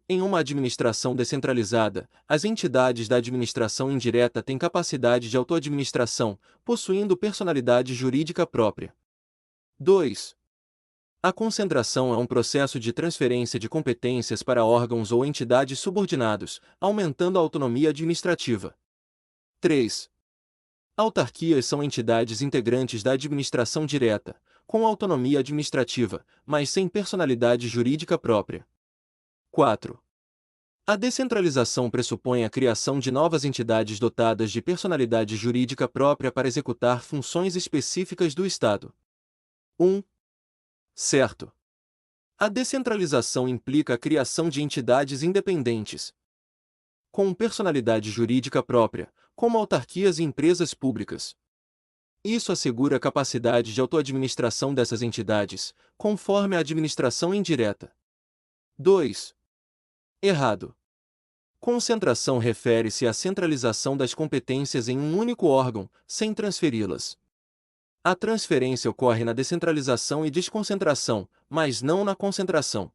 Em uma administração descentralizada, as entidades da administração indireta têm capacidade de autoadministração, possuindo personalidade jurídica própria. 2. A concentração é um processo de transferência de competências para órgãos ou entidades subordinados, aumentando a autonomia administrativa. 3. Autarquias são entidades integrantes da administração direta, com autonomia administrativa, mas sem personalidade jurídica própria. 4. A descentralização pressupõe a criação de novas entidades dotadas de personalidade jurídica própria para executar funções específicas do Estado. 1. Certo. A descentralização implica a criação de entidades independentes, com personalidade jurídica própria, como autarquias e empresas públicas. Isso assegura a capacidade de autoadministração dessas entidades, conforme a administração indireta. 2. Errado. Concentração refere-se à centralização das competências em um único órgão, sem transferi-las. A transferência ocorre na descentralização e desconcentração, mas não na concentração.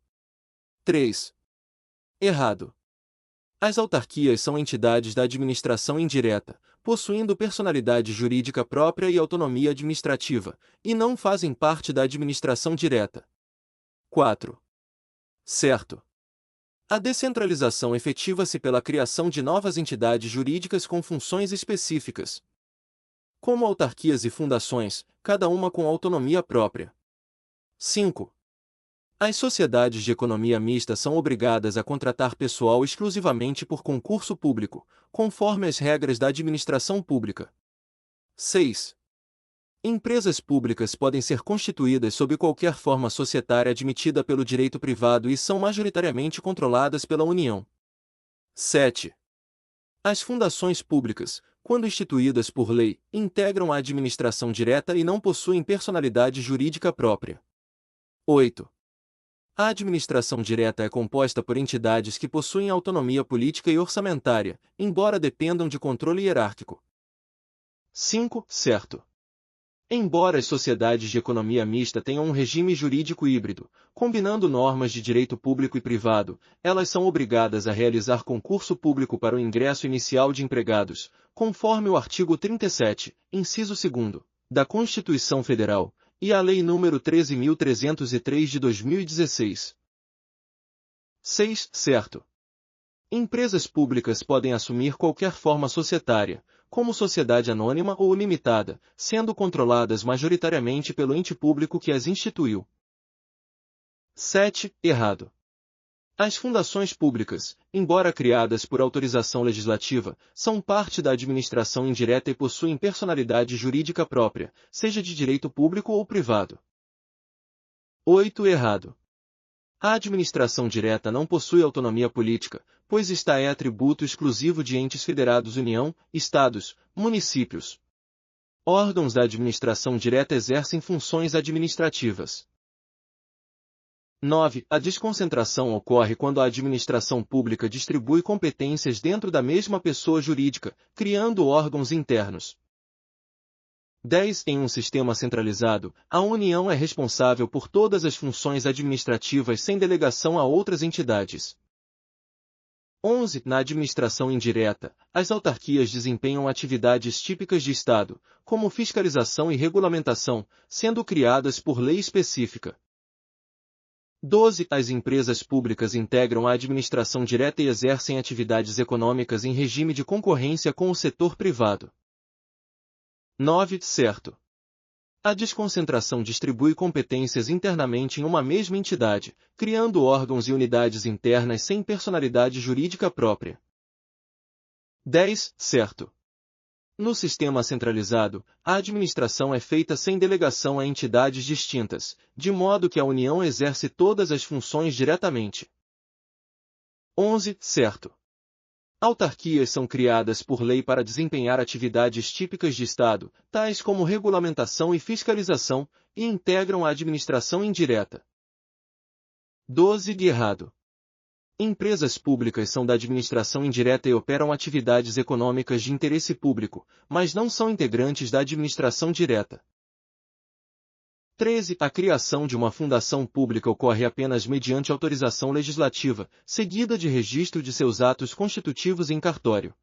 3. Errado. As autarquias são entidades da administração indireta, possuindo personalidade jurídica própria e autonomia administrativa, e não fazem parte da administração direta. 4. Certo. A descentralização efetiva-se pela criação de novas entidades jurídicas com funções específicas, como autarquias e fundações, cada uma com autonomia própria. 5. As sociedades de economia mista são obrigadas a contratar pessoal exclusivamente por concurso público, conforme as regras da administração pública. 6. Empresas públicas podem ser constituídas sob qualquer forma societária admitida pelo direito privado e são majoritariamente controladas pela União. 7. As fundações públicas, quando instituídas por lei, integram a administração direta e não possuem personalidade jurídica própria. 8. A administração direta é composta por entidades que possuem autonomia política e orçamentária, embora dependam de controle hierárquico. 5. Certo. Embora as sociedades de economia mista tenham um regime jurídico híbrido, combinando normas de direito público e privado, elas são obrigadas a realizar concurso público para o ingresso inicial de empregados, conforme o artigo 37, inciso 2, da Constituição Federal, e a Lei nº 13.303 de 2016. 6. Certo. Empresas públicas podem assumir qualquer forma societária, como sociedade anônima ou limitada, sendo controladas majoritariamente pelo ente público que as instituiu. 7. Errado. As fundações públicas, embora criadas por autorização legislativa, são parte da administração indireta e possuem personalidade jurídica própria, seja de direito público ou privado. 8. Errado. A administração direta não possui autonomia política, pois esta é atributo exclusivo de entes federados União, Estados, municípios. Órgãos da administração direta exercem funções administrativas. 9. A desconcentração ocorre quando a administração pública distribui competências dentro da mesma pessoa jurídica, criando órgãos internos. 10. Em um sistema centralizado, a União é responsável por todas as funções administrativas sem delegação a outras entidades. 11. Na administração indireta, as autarquias desempenham atividades típicas de Estado, como fiscalização e regulamentação, sendo criadas por lei específica. 12. As empresas públicas integram a administração direta e exercem atividades econômicas em regime de concorrência com o setor privado. 9. Certo. A desconcentração distribui competências internamente em uma mesma entidade, criando órgãos e unidades internas sem personalidade jurídica própria. 10. Certo. No sistema centralizado, a administração é feita sem delegação a entidades distintas, de modo que a União exerce todas as funções diretamente. 11. Certo. Autarquias são criadas por lei para desempenhar atividades típicas de Estado, tais como regulamentação e fiscalização, e integram a administração indireta. 12. Errado. Empresas públicas são da administração indireta e operam atividades econômicas de interesse público, mas não são integrantes da administração direta. 13. A criação de uma fundação pública ocorre apenas mediante autorização legislativa, seguida de registro de seus atos constitutivos em cartório.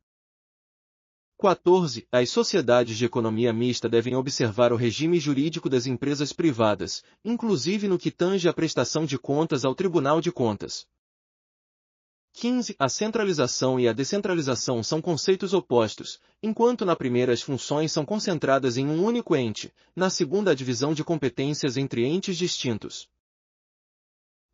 14. As sociedades de economia mista devem observar o regime jurídico das empresas privadas, inclusive no que tange à prestação de contas ao Tribunal de Contas. 15. A centralização e a descentralização são conceitos opostos, enquanto na primeira as funções são concentradas em um único ente, na segunda a divisão de competências entre entes distintos.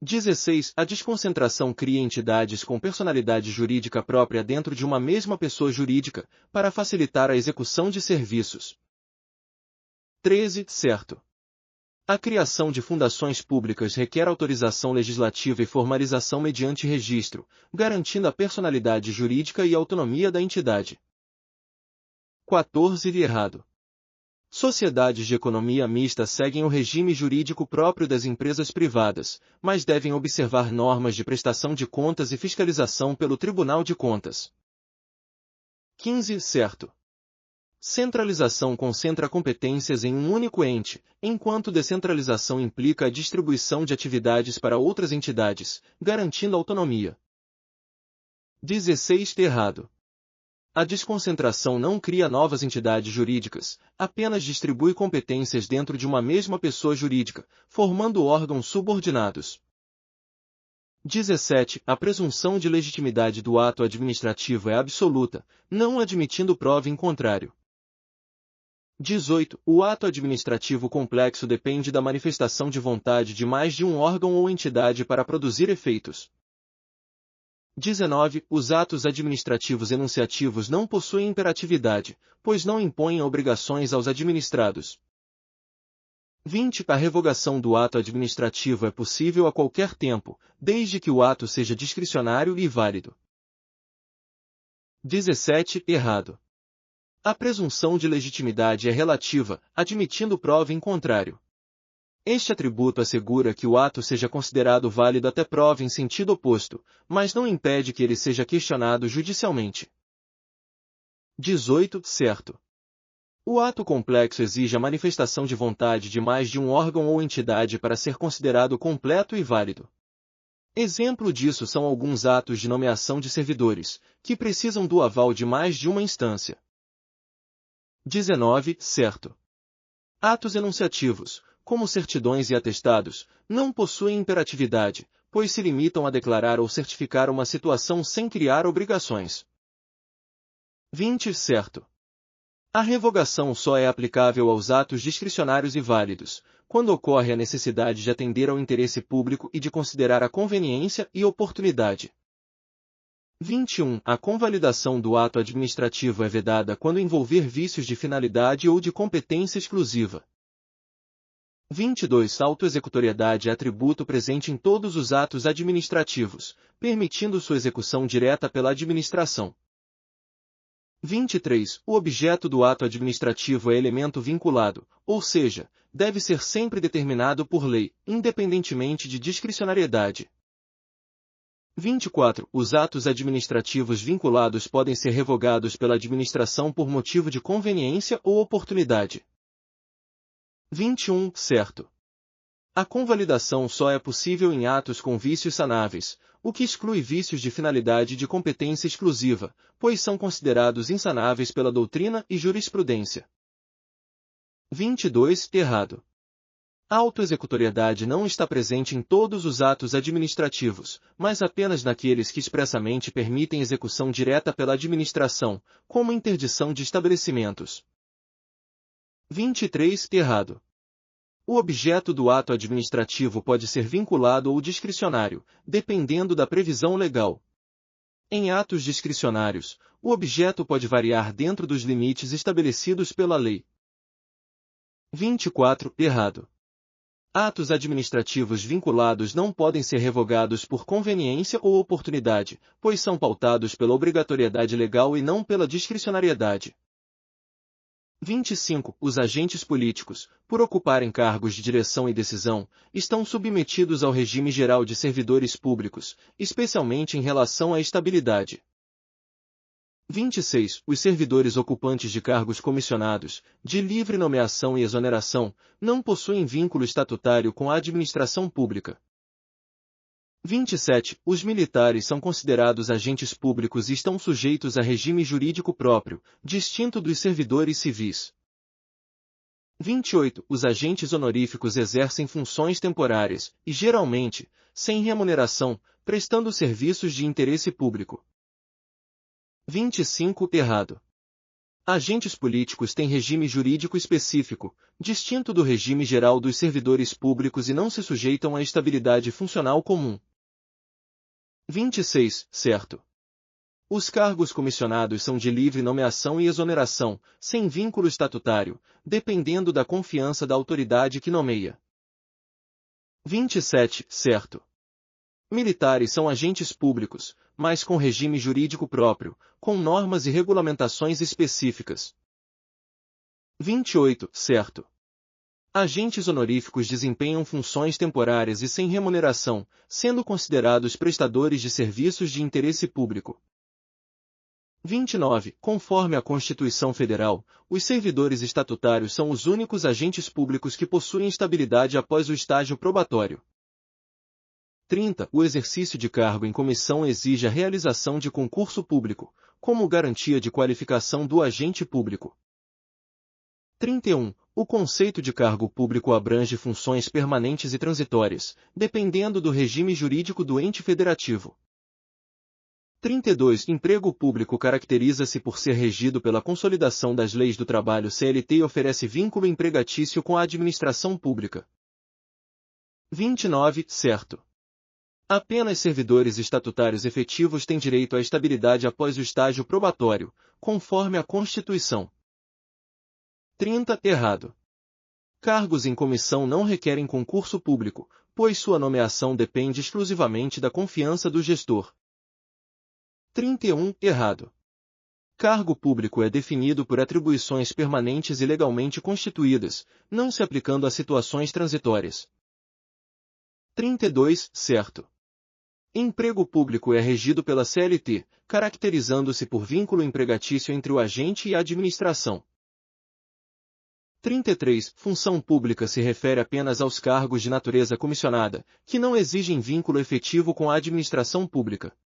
16. A desconcentração cria entidades com personalidade jurídica própria dentro de uma mesma pessoa jurídica, para facilitar a execução de serviços. 13. Certo. A criação de fundações públicas requer autorização legislativa e formalização mediante registro, garantindo a personalidade jurídica e autonomia da entidade. 14. Errado. Sociedades de economia mista seguem o regime jurídico próprio das empresas privadas, mas devem observar normas de prestação de contas e fiscalização pelo Tribunal de Contas. 15. Certo. Centralização concentra competências em um único ente, enquanto descentralização implica a distribuição de atividades para outras entidades, garantindo autonomia. 16. Errado. A desconcentração não cria novas entidades jurídicas, apenas distribui competências dentro de uma mesma pessoa jurídica, formando órgãos subordinados. 17. A presunção de legitimidade do ato administrativo é absoluta, não admitindo prova em contrário. 18. O ato administrativo complexo depende da manifestação de vontade de mais de um órgão ou entidade para produzir efeitos. 19. Os atos administrativos enunciativos não possuem imperatividade, pois não impõem obrigações aos administrados. 20. A revogação do ato administrativo é possível a qualquer tempo, desde que o ato seja discricionário e válido. 17. Errado. A presunção de legitimidade é relativa, admitindo prova em contrário. Este atributo assegura que o ato seja considerado válido até prova em sentido oposto, mas não impede que ele seja questionado judicialmente. 18. Certo. O ato complexo exige a manifestação de vontade de mais de um órgão ou entidade para ser considerado completo e válido. Exemplo disso são alguns atos de nomeação de servidores, que precisam do aval de mais de uma instância. 19. Certo. Atos enunciativos, como certidões e atestados, não possuem imperatividade, pois se limitam a declarar ou certificar uma situação sem criar obrigações. 20. Certo. A revogação só é aplicável aos atos discricionários e válidos, quando ocorre a necessidade de atender ao interesse público e de considerar a conveniência e oportunidade. 21. A convalidação do ato administrativo é vedada quando envolver vícios de finalidade ou de competência exclusiva. 22. A autoexecutoriedade é atributo presente em todos os atos administrativos, permitindo sua execução direta pela administração. 23. O objeto do ato administrativo é elemento vinculado, ou seja, deve ser sempre determinado por lei, independentemente de discricionariedade. 24. Os atos administrativos vinculados podem ser revogados pela administração por motivo de conveniência ou oportunidade. 21. Certo. A convalidação só é possível em atos com vícios sanáveis, o que exclui vícios de finalidade e de competência exclusiva, pois são considerados insanáveis pela doutrina e jurisprudência. 22. Errado. A autoexecutoriedade não está presente em todos os atos administrativos, mas apenas naqueles que expressamente permitem execução direta pela administração, como interdição de estabelecimentos. 23. Errado. O objeto do ato administrativo pode ser vinculado ou discricionário, dependendo da previsão legal. Em atos discricionários, o objeto pode variar dentro dos limites estabelecidos pela lei. 24. Errado. Atos administrativos vinculados não podem ser revogados por conveniência ou oportunidade, pois são pautados pela obrigatoriedade legal e não pela discricionariedade. 25. Os agentes políticos, por ocuparem cargos de direção e decisão, estão submetidos ao regime geral de servidores públicos, especialmente em relação à estabilidade. 26. Os servidores ocupantes de cargos comissionados, de livre nomeação e exoneração, não possuem vínculo estatutário com a administração pública. 27. Os militares são considerados agentes públicos e estão sujeitos a regime jurídico próprio, distinto dos servidores civis. 28. Os agentes honoríficos exercem funções temporárias, e geralmente, sem remuneração, prestando serviços de interesse público. 25. Errado. Agentes políticos têm regime jurídico específico, distinto do regime geral dos servidores públicos e não se sujeitam à estabilidade funcional comum. 26. Certo. Os cargos comissionados são de livre nomeação e exoneração, sem vínculo estatutário, dependendo da confiança da autoridade que nomeia. 27. Certo. Militares são agentes públicos, mas com regime jurídico próprio, com normas e regulamentações específicas. 28. Certo. Agentes honoríficos desempenham funções temporárias e sem remuneração, sendo considerados prestadores de serviços de interesse público. 29. Conforme a Constituição Federal, os servidores estatutários são os únicos agentes públicos que possuem estabilidade após o estágio probatório. 30. O exercício de cargo em comissão exige a realização de concurso público, como garantia de qualificação do agente público. 31. O conceito de cargo público abrange funções permanentes e transitórias, dependendo do regime jurídico do ente federativo. 32. Emprego público caracteriza-se por ser regido pela consolidação das leis do trabalho CLT e oferece vínculo empregatício com a administração pública. 29. Certo. Apenas servidores estatutários efetivos têm direito à estabilidade após o estágio probatório, conforme a Constituição. 30. Errado. Cargos em comissão não requerem concurso público, pois sua nomeação depende exclusivamente da confiança do gestor. 31. Errado. Cargo público é definido por atribuições permanentes e legalmente constituídas, não se aplicando a situações transitórias. 32. Certo. Emprego público é regido pela CLT, caracterizando-se por vínculo empregatício entre o agente e a administração. 33. Função pública se refere apenas aos cargos de natureza comissionada, que não exigem vínculo efetivo com a administração pública.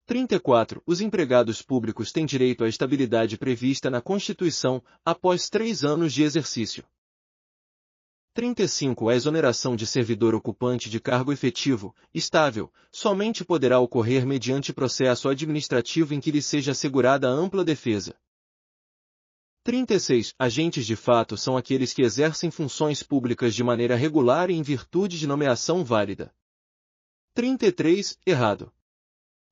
34. Os empregados públicos têm direito à estabilidade prevista na Constituição, após 3 anos de exercício. 35. A exoneração de servidor ocupante de cargo efetivo, estável, somente poderá ocorrer mediante processo administrativo em que lhe seja assegurada ampla defesa. 36. Agentes de fato são aqueles que exercem funções públicas de maneira regular e em virtude de nomeação válida. 33. Errado.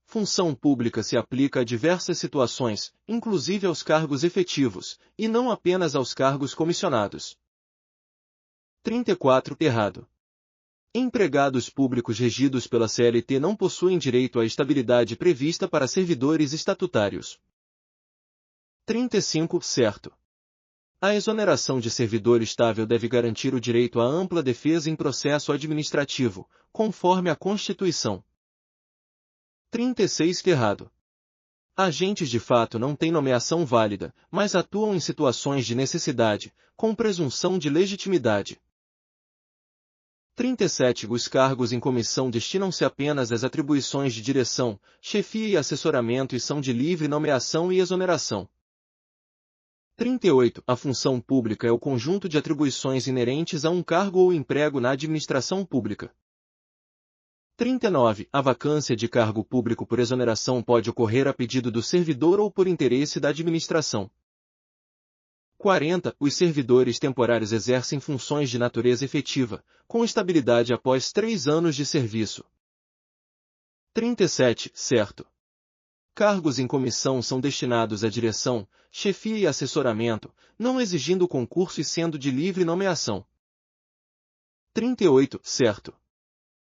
Função pública se aplica a diversas situações, inclusive aos cargos efetivos, e não apenas aos cargos comissionados. 34. Errado. Empregados públicos regidos pela CLT não possuem direito à estabilidade prevista para servidores estatutários. 35. Certo. A exoneração de servidor estável deve garantir o direito à ampla defesa em processo administrativo, conforme a Constituição. 36. Errado. Agentes de fato não têm nomeação válida, mas atuam em situações de necessidade, com presunção de legitimidade. 37. Os cargos em comissão destinam-se apenas às atribuições de direção, chefia e assessoramento e são de livre nomeação e exoneração. 38. A função pública é o conjunto de atribuições inerentes a um cargo ou emprego na administração pública. 39. A vacância de cargo público por exoneração pode ocorrer a pedido do servidor ou por interesse da administração. 40. Os servidores temporários exercem funções de natureza efetiva, com estabilidade após 3 anos de serviço. 37. Certo. Cargos em comissão são destinados à direção, chefia e assessoramento, não exigindo concurso e sendo de livre nomeação. 38. Certo.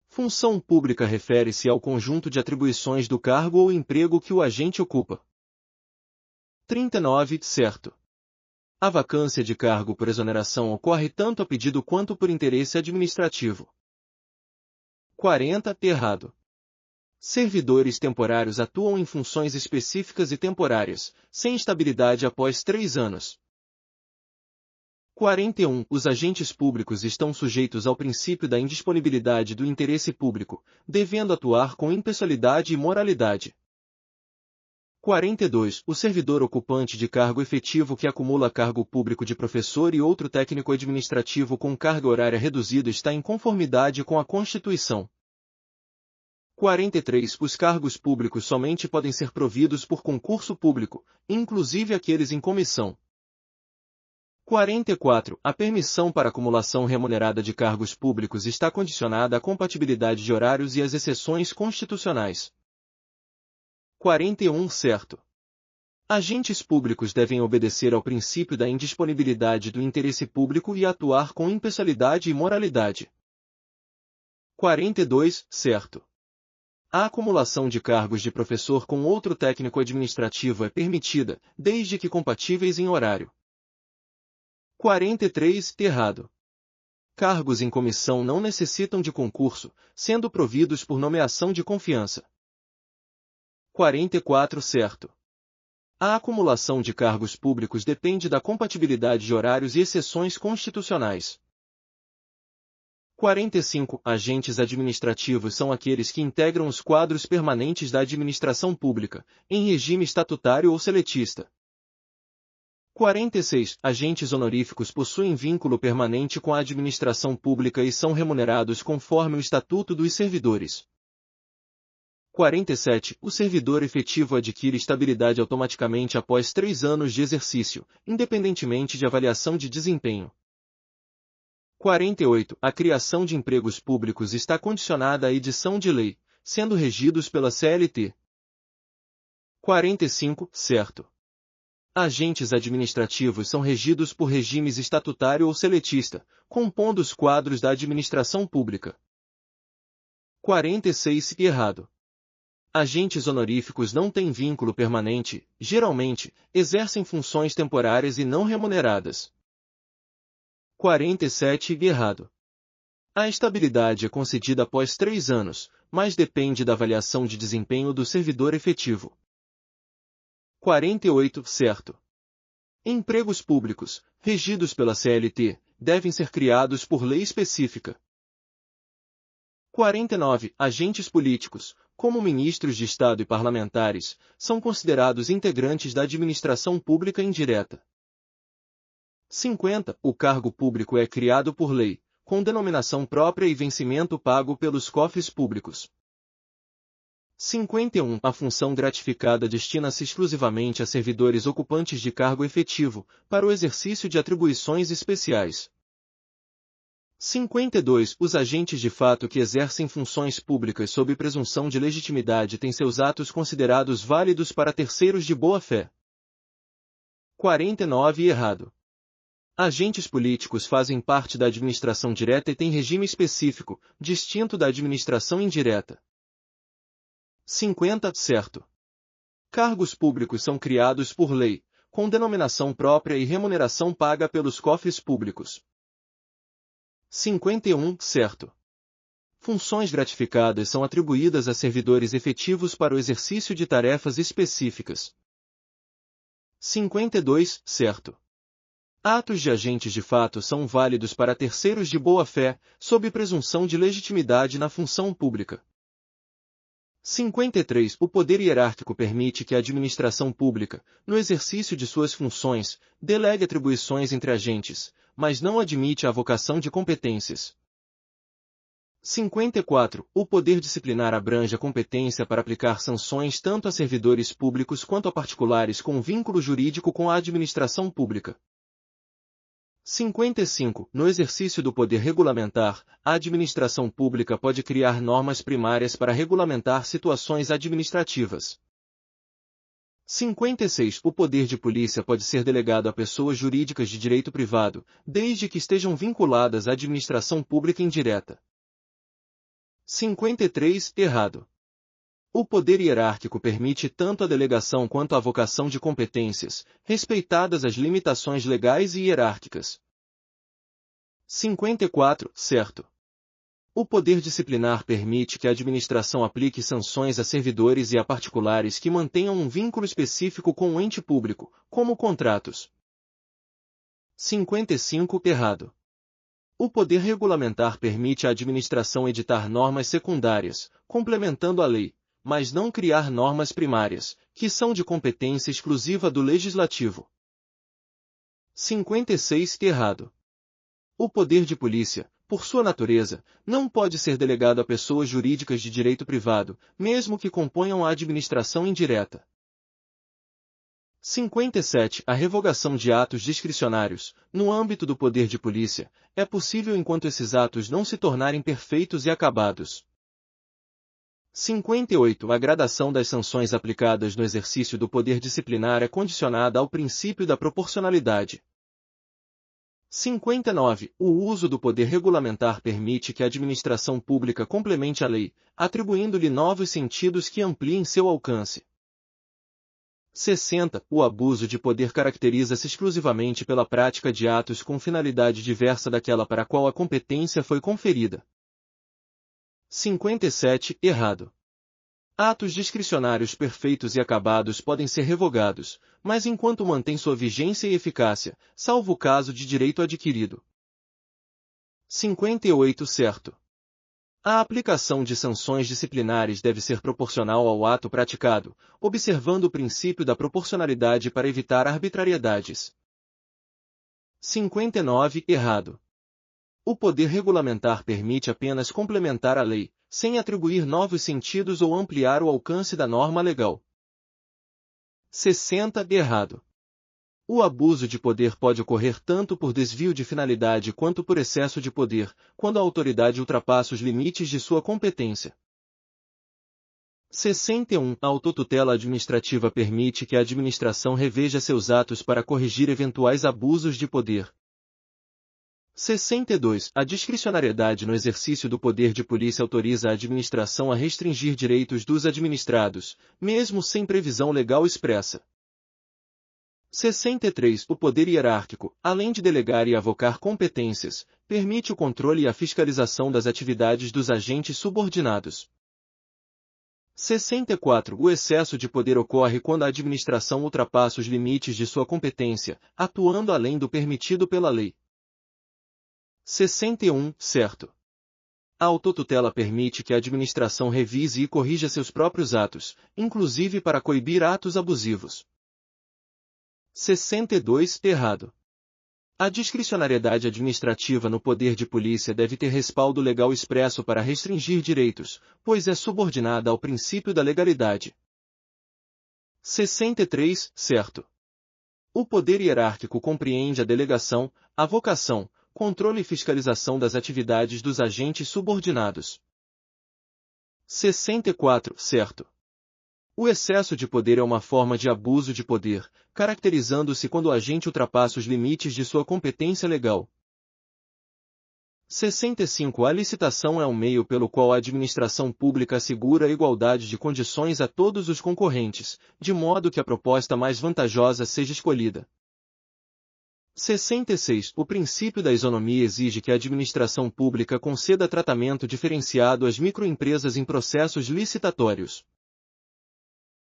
Função pública refere-se ao conjunto de atribuições do cargo ou emprego que o agente ocupa. 39. Certo. A vacância de cargo por exoneração ocorre tanto a pedido quanto por interesse administrativo. 40. Errado. Servidores temporários atuam em funções específicas e temporárias, sem estabilidade após 3 anos. 41. Os agentes públicos estão sujeitos ao princípio da indisponibilidade do interesse público, devendo atuar com impessoalidade e moralidade. 42. O servidor ocupante de cargo efetivo que acumula cargo público de professor e outro técnico administrativo com carga horária reduzida está em conformidade com a Constituição. 43. Os cargos públicos somente podem ser providos por concurso público, inclusive aqueles em comissão. 44. A permissão para acumulação remunerada de cargos públicos está condicionada à compatibilidade de horários e às exceções constitucionais. 41. Certo. Agentes públicos devem obedecer ao princípio da indisponibilidade do interesse público e atuar com impessoalidade e moralidade. 42. Certo. A acumulação de cargos de professor com outro técnico administrativo é permitida, desde que compatíveis em horário. 43. Errado. Cargos em comissão não necessitam de concurso, sendo providos por nomeação de confiança. 44. Certo. A acumulação de cargos públicos depende da compatibilidade de horários e exceções constitucionais. 45. Agentes administrativos são aqueles que integram os quadros permanentes da administração pública, em regime estatutário ou seletista. 46. Agentes honoríficos possuem vínculo permanente com a administração pública e são remunerados conforme o Estatuto dos Servidores. 47. O servidor efetivo adquire estabilidade automaticamente após 3 anos de exercício, independentemente de avaliação de desempenho. 48. A criação de empregos públicos está condicionada à edição de lei, sendo regidos pela CLT. 45. Certo. Agentes administrativos são regidos por regimes estatutário ou seletista, compondo os quadros da administração pública. 46. Errado. Agentes honoríficos não têm vínculo permanente, geralmente, exercem funções temporárias e não remuneradas. 47. Errado. A estabilidade é concedida após 3 anos, mas depende da avaliação de desempenho do servidor efetivo. 48. Certo. Empregos públicos, regidos pela CLT, devem ser criados por lei específica. 49. Agentes políticos, como ministros de Estado e parlamentares, são considerados integrantes da administração pública indireta. 50. O cargo público é criado por lei, com denominação própria e vencimento pago pelos cofres públicos. 51. A função gratificada destina-se exclusivamente a servidores ocupantes de cargo efetivo, para o exercício de atribuições especiais. 52. Os agentes de fato que exercem funções públicas sob presunção de legitimidade têm seus atos considerados válidos para terceiros de boa-fé. 49. Errado. Agentes políticos fazem parte da administração direta e têm regime específico, distinto da administração indireta. 50. Certo. Cargos públicos são criados por lei, com denominação própria e remuneração paga pelos cofres públicos. 51. Certo. Funções gratificadas são atribuídas a servidores efetivos para o exercício de tarefas específicas. 52. Certo. Atos de agentes de fato são válidos para terceiros de boa-fé, sob presunção de legitimidade na função pública. 53. O poder hierárquico permite que a administração pública, no exercício de suas funções, delegue atribuições entre agentes, mas não admite a avocação de competências. 54. O poder disciplinar abrange a competência para aplicar sanções tanto a servidores públicos quanto a particulares com vínculo jurídico com a administração pública. 55. No exercício do poder regulamentar, a administração pública pode criar normas primárias para regulamentar situações administrativas. 56. O poder de polícia pode ser delegado a pessoas jurídicas de direito privado, desde que estejam vinculadas à administração pública indireta. 53. Errado. O poder hierárquico permite tanto a delegação quanto a avocação de competências, respeitadas as limitações legais e hierárquicas. 54. Certo. O poder disciplinar permite que a administração aplique sanções a servidores e a particulares que mantenham um vínculo específico com o ente público, como contratos. 55. Errado. O poder regulamentar permite à administração editar normas secundárias, complementando a lei, mas não criar normas primárias, que são de competência exclusiva do legislativo. 56. Errado. O poder de polícia, por sua natureza, não pode ser delegado a pessoas jurídicas de direito privado, mesmo que componham a administração indireta. 57. A revogação de atos discricionários, no âmbito do poder de polícia, é possível enquanto esses atos não se tornarem perfeitos e acabados. 58. A gradação das sanções aplicadas no exercício do poder disciplinar é condicionada ao princípio da proporcionalidade. 59. O uso do poder regulamentar permite que a administração pública complemente a lei, atribuindo-lhe novos sentidos que ampliem seu alcance. 60. O abuso de poder caracteriza-se exclusivamente pela prática de atos com finalidade diversa daquela para a qual a competência foi conferida. 57. Errado. Atos discricionários perfeitos e acabados podem ser revogados, mas enquanto mantém sua vigência e eficácia, salvo o caso de direito adquirido. 58. Certo. A aplicação de sanções disciplinares deve ser proporcional ao ato praticado, observando o princípio da proporcionalidade para evitar arbitrariedades. 59. Errado. O poder regulamentar permite apenas complementar a lei, sem atribuir novos sentidos ou ampliar o alcance da norma legal. 60. Errado. O abuso de poder pode ocorrer tanto por desvio de finalidade quanto por excesso de poder, quando a autoridade ultrapassa os limites de sua competência. 61. A autotutela administrativa permite que a administração reveja seus atos para corrigir eventuais abusos de poder. 62. A discricionariedade no exercício do poder de polícia autoriza a administração a restringir direitos dos administrados, mesmo sem previsão legal expressa. 63. O poder hierárquico, além de delegar e avocar competências, permite o controle e a fiscalização das atividades dos agentes subordinados. 64. O excesso de poder ocorre quando a administração ultrapassa os limites de sua competência, atuando além do permitido pela lei. 61. Certo. A autotutela permite que a administração revise e corrija seus próprios atos, inclusive para coibir atos abusivos. 62. Errado. A discricionariedade administrativa no poder de polícia deve ter respaldo legal expresso para restringir direitos, pois é subordinada ao princípio da legalidade. 63. Certo. O poder hierárquico compreende a delegação, avocação, controle e fiscalização das atividades dos agentes subordinados. 64. Certo. O excesso de poder é uma forma de abuso de poder, caracterizando-se quando o agente ultrapassa os limites de sua competência legal. 65. A licitação é um meio pelo qual a administração pública assegura a igualdade de condições a todos os concorrentes, de modo que a proposta mais vantajosa seja escolhida. 66. O princípio da isonomia exige que a administração pública conceda tratamento diferenciado às microempresas em processos licitatórios.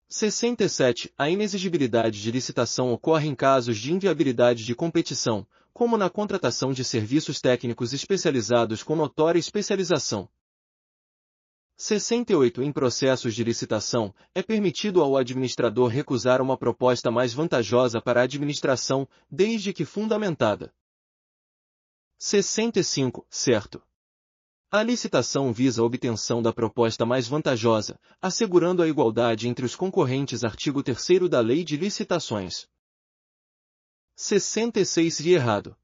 67. A inexigibilidade de licitação ocorre em casos de inviabilidade de competição, como na contratação de serviços técnicos especializados com notória especialização. 68. Em processos de licitação, é permitido ao administrador recusar uma proposta mais vantajosa para a administração, desde que fundamentada. 65. Certo. A licitação visa a obtenção da proposta mais vantajosa, assegurando a igualdade entre os concorrentes. Artigo 3º da Lei de Licitações. 66. De errado.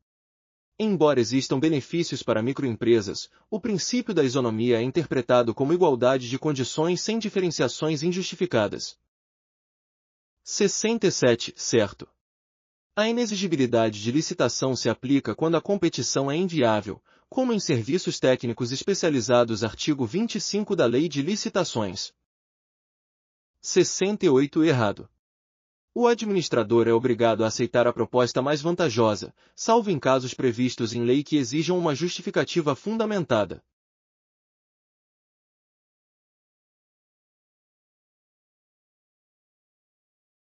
Embora existam benefícios para microempresas, o princípio da isonomia é interpretado como igualdade de condições sem diferenciações injustificadas. 67. Certo. A inexigibilidade de licitação se aplica quando a competição é inviável, como em serviços técnicos especializados. Artigo 25 da Lei de Licitações. 68. Errado. O administrador é obrigado a aceitar a proposta mais vantajosa, salvo em casos previstos em lei que exijam uma justificativa fundamentada.